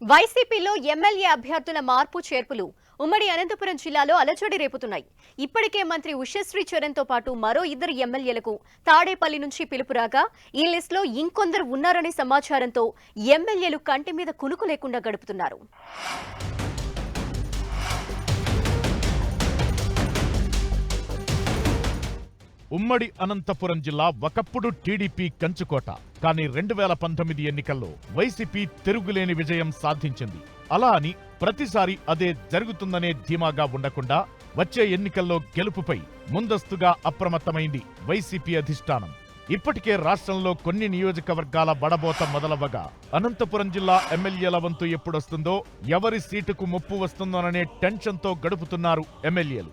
వైసీపీలో ఎమ్మెల్యే అభ్యర్థుల మార్పు చేర్పులు ఉమ్మడి అనంతపురం జిల్లాలో అలజడి రేపుతున్నాయి. ఇప్పటికే మంత్రి ఉషశ్రీ చరణ్తో పాటు మరో ఇద్దరు ఎమ్మెల్యేలకు తాడేపల్లి నుంచి పిలుపు రాగా ఈ లిస్టులో ఇంకొందరు ఉన్నారనే సమాచారంతో ఎమ్మెల్యేలు కంటి మీద కునుకు లేకుండా గడుపుతున్నారు. ఉమ్మడి అనంతపురం జిల్లా ఒకప్పుడు టీడీపీ కంచుకోట. కానీ 2019 ఎన్నికల్లో వైసీపీ తిరుగులేని విజయం సాధించింది. అలా అని ప్రతిసారి అదే జరుగుతుందనే ధీమాగా ఉండకుండా వచ్చే ఎన్నికల్లో గెలుపుపై ముందస్తుగా అప్రమత్తమైంది వైసీపీ అధిష్టానం. ఇప్పటికే రాష్ట్రంలో కొన్ని నియోజకవర్గాల వడబోత మొదలవ్వగా అనంతపురం జిల్లా ఎమ్మెల్యేల వంతు ఎప్పుడొస్తుందో, ఎవరి సీటుకు ముప్పు వస్తుందోననే టెన్షన్తో గడుపుతున్నారు ఎమ్మెల్యేలు.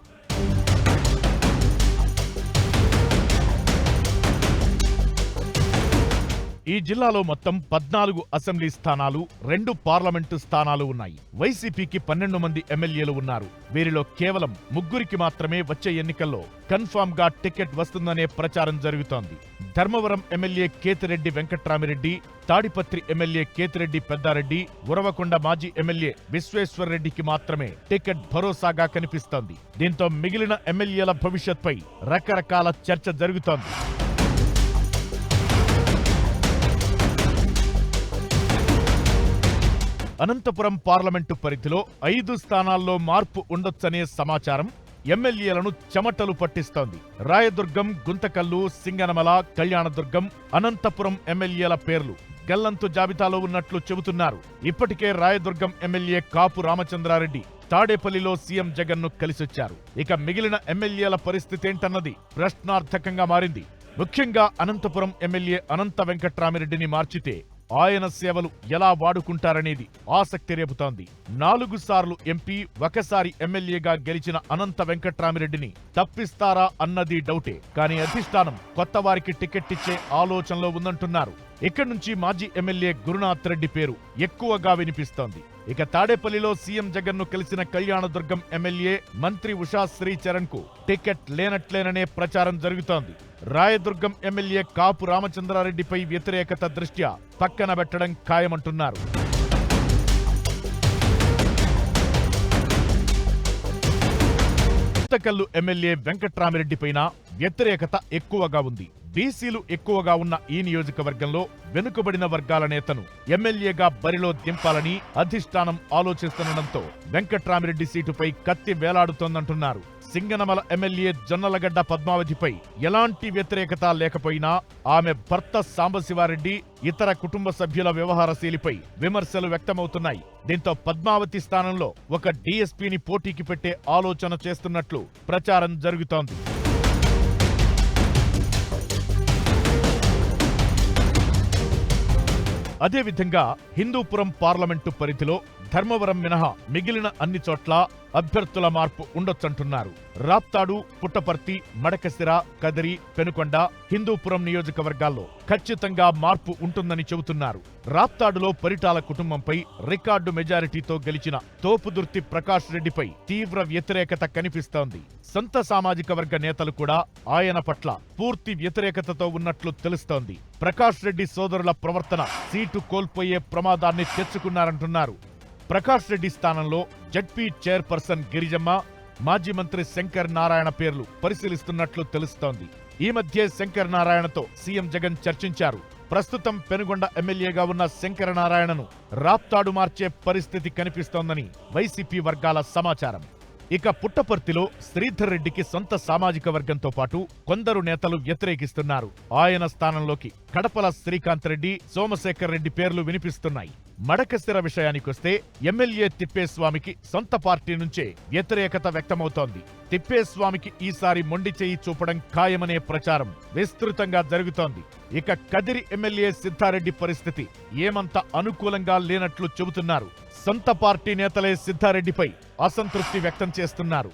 ఈ జిల్లాలో మొత్తం 14 అసెంబ్లీ స్థానాలు, 2 పార్లమెంటు స్థానాలు ఉన్నాయి. వైసీపీకి 12 మంది ఎమ్మెల్యేలు ఉన్నారు. వీరిలో కేవలం 3కి మాత్రమే వచ్చే ఎన్నికల్లో కన్ఫామ్ గా టికెట్ వస్తుందనే ప్రచారం జరుగుతోంది. ధర్మవరం ఎమ్మెల్యే కేతిరెడ్డి వెంకట్రామిరెడ్డి, తాడిపత్రి ఎమ్మెల్యే కేతిరెడ్డి పెద్దారెడ్డి, ఉరవకొండ మాజీ ఎమ్మెల్యే విశ్వేశ్వర్రెడ్డికి మాత్రమే టికెట్ భరోసాగా కనిపిస్తోంది. దీంతో మిగిలిన ఎమ్మెల్యేల భవిష్యత్పై రకరకాల చర్చ జరుగుతోంది. అనంతపురం పార్లమెంటు పరిధిలో 5 స్థానాల్లో మార్పు ఉండొచ్చనే సమాచారం ఎమ్మెల్యేలను చెమటలు పట్టిస్తోంది. రాయదుర్గం, గుంతకల్లు, సింగనమల, కళ్యాణదుర్గం, అనంతపురం ఎమ్మెల్యేల పేర్లు గల్లంతు జాబితాలో ఉన్నట్లు చెబుతున్నారు. ఇప్పటికే రాయదుర్గం ఎమ్మెల్యే కాపు రామచంద్రారెడ్డి తాడేపల్లిలో సీఎం జగన్ను కలిసొచ్చారు. ఇక మిగిలిన ఎమ్మెల్యేల పరిస్థితేంటన్నది ప్రశ్నార్థకంగా మారింది. ముఖ్యంగా అనంతపురం ఎమ్మెల్యే అనంత వెంకట్రామిరెడ్డిని మార్చితే ఆయన సేవలు ఎలా వాడుకుంటారనేది ఆసక్తి రేపుతోంది. 4 సార్లు ఎంపీ, ఒకసారి ఎమ్మెల్యేగా గెలిచిన అనంత వెంకట్రామిరెడ్డిని తప్పిస్తారా అన్నది డౌటే. కానీ అధిష్టానం కొత్త వారికి టికెట్ ఇచ్చే ఆలోచనలో ఉందంటున్నారు. ఇక్కడి నుంచి మాజీ ఎమ్మెల్యే గురునాథ్ రెడ్డి పేరు ఎక్కువగా వినిపిస్తోంది. ఇక తాడేపల్లిలో సీఎం జగన్ను కలిసిన కళ్యాణదుర్గం ఎమ్మెల్యే మంత్రి ఉషశ్రీ చరణ్ కు టికెట్ లేనట్లేననే ప్రచారం జరుగుతోంది. రాయదుర్గం ఎమ్మెల్యే కాపు రామచంద్రారెడ్డిపై వ్యతిరేకత దృష్ట్యా పక్కన పెట్టడం ఖాయమంటున్నారు. గుంతకల్లు ఎమ్మెల్యే వెంకట్రామిరెడ్డిపైన వ్యతిరేకత ఎక్కువగా ఉంది. బీసీలు ఎక్కువగా ఉన్న ఈ నియోజకవర్గంలో వెనుకబడిన వర్గాల నేతను ఎమ్మెల్యేగా బరిలో దింపాలని అధిష్టానం ఆలోచిస్తుండటంతో వెంకట్రామిరెడ్డి సీటుపై కత్తి వేలాడుతోందంటున్నారు. సింగనమల ఎమ్మెల్యే జొన్నలగడ్డ పద్మావతిపై ఎలాంటి వ్యతిరేకత లేకపోయినా ఆమె భర్త సాంబశివారెడ్డి, ఇతర కుటుంబ సభ్యుల వ్యవహారశైలిపై విమర్శలు వ్యక్తమవుతున్నాయి. దీంతో పద్మావతి స్థానంలో ఒక డీఎస్పీని పోటీకి పెట్టే ఆలోచన చేస్తున్నట్లు ప్రచారం జరుగుతోంది. అదేవిధంగా హిందూపురం పార్లమెంటు పరిధిలో ధర్మవరం మినహా మిగిలిన అన్ని చోట్ల అభ్యర్థుల మార్పు ఉండొచ్చంటున్నారు. రాప్తాడు, పుట్టపర్తి, మడకశిర, కదిరి, పెనుకొండ, హిందూపురం నియోజకవర్గాల్లో ఖచ్చితంగా మార్పు ఉంటుందని చెబుతున్నారు. రాప్తాడులో పరిటాల కుటుంబంపై రికార్డు మెజారిటీతో గెలిచిన తోపుదుర్తి ప్రకాష్ రెడ్డిపై తీవ్ర వ్యతిరేకత కనిపిస్తోంది. సొంత సామాజిక వర్గ నేతలు కూడా ఆయన పట్ల పూర్తి వ్యతిరేకతతో ఉన్నట్లు తెలుస్తోంది. ప్రకాష్ రెడ్డి సోదరుల ప్రవర్తన సీటు కోల్పోయే ప్రమాదాన్ని తెచ్చుకున్నారంటున్నారు. ప్రకాష్ రెడ్డి స్థానంలో జడ్పీ చైర్పర్సన్ గిరిజమ్మ, మాజీ మంత్రి శంకర్ నారాయణ పేర్లు పరిశీలిస్తున్నట్లు తెలుస్తోంది. ఈ మధ్య శంకర్ నారాయణతో సీఎం జగన్ చర్చించారు. ప్రస్తుతం పెనుగొండ ఎమ్మెల్యేగా ఉన్న శంకర నారాయణను రాప్తాడు మార్చే పరిస్థితి కనిపిస్తోందని వైసీపీ వర్గాల సమాచారం. ఇక పుట్టపర్తిలో శ్రీధర్ రెడ్డికి సొంత సామాజిక వర్గంతో పాటు కొందరు నేతలు వ్యతిరేకిస్తున్నారు. ఆయన స్థానంలోకి కడపల శ్రీకాంత్ రెడ్డి, సోమశేఖర్ రెడ్డి పేర్లు వినిపిస్తున్నాయి. మడకశిర విషయానికొస్తే ఎమ్మెల్యే తిప్పేస్వామికి సొంత పార్టీ నుంచే వ్యతిరేకత వ్యక్తమవుతోంది. తిప్పేస్వామికి ఈసారి మొండి చేయి చూపడం ఖాయమనే ప్రచారం విస్తృతంగా జరుగుతోంది. ఇక కదిరి ఎమ్మెల్యే సిద్ధారెడ్డి పరిస్థితి ఏమంత అనుకూలంగా లేనట్లు చెబుతున్నారు. సొంత పార్టీ నేతలే సిద్ధారెడ్డిపై అసంతృప్తి వ్యక్తం చేస్తున్నారు.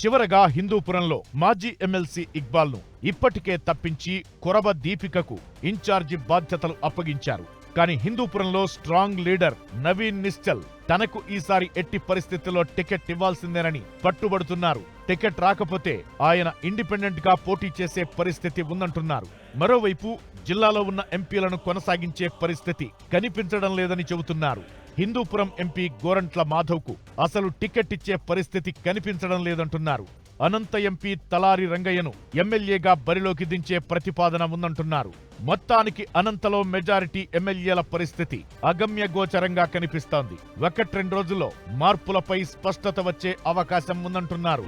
చివరగా హిందూపురంలో మాజీ ఎమ్మెల్సీ ఇక్బాల్ను ఇప్పటికే తప్పించి కొరబ దీపికకు ఇన్ఛార్జి బాధ్యతలు అప్పగించారు. కానీ హిందూపురంలో స్ట్రాంగ్ లీడర్ నవీన్ నిశ్చల్ తనకు ఈసారి ఎట్టి పరిస్థితుల్లో టికెట్ ఇవ్వాల్సిందేనని పట్టుబడుతున్నారు. టికెట్ రాకపోతే ఆయన ఇండిపెండెంట్ గా పోటీ చేసే పరిస్థితి ఉందంటున్నారు. మరోవైపు జిల్లాలో ఉన్న ఎంపీలను కొనసాగించే పరిస్థితి కనిపించడం లేదని చెబుతున్నారు. హిందూపురం ఎంపీ గోరంట్ల మాధవ్కు అసలు టికెట్ ఇచ్చే పరిస్థితి కనిపించడం లేదంటున్నారు. అనంత ఎంపీ తలారి రంగయ్యను ఎమ్మెల్యేగా బరిలోకి దించే ప్రతిపాదన ఉందంటున్నారు. మొత్తానికి అనంతలో మెజారిటీ ఎమ్మెల్యేల పరిస్థితి అగమ్యగోచరంగా కనిపిస్తోంది. 1-2 రోజుల్లో మార్పులపై స్పష్టత వచ్చే అవకాశం ఉందంటున్నారు.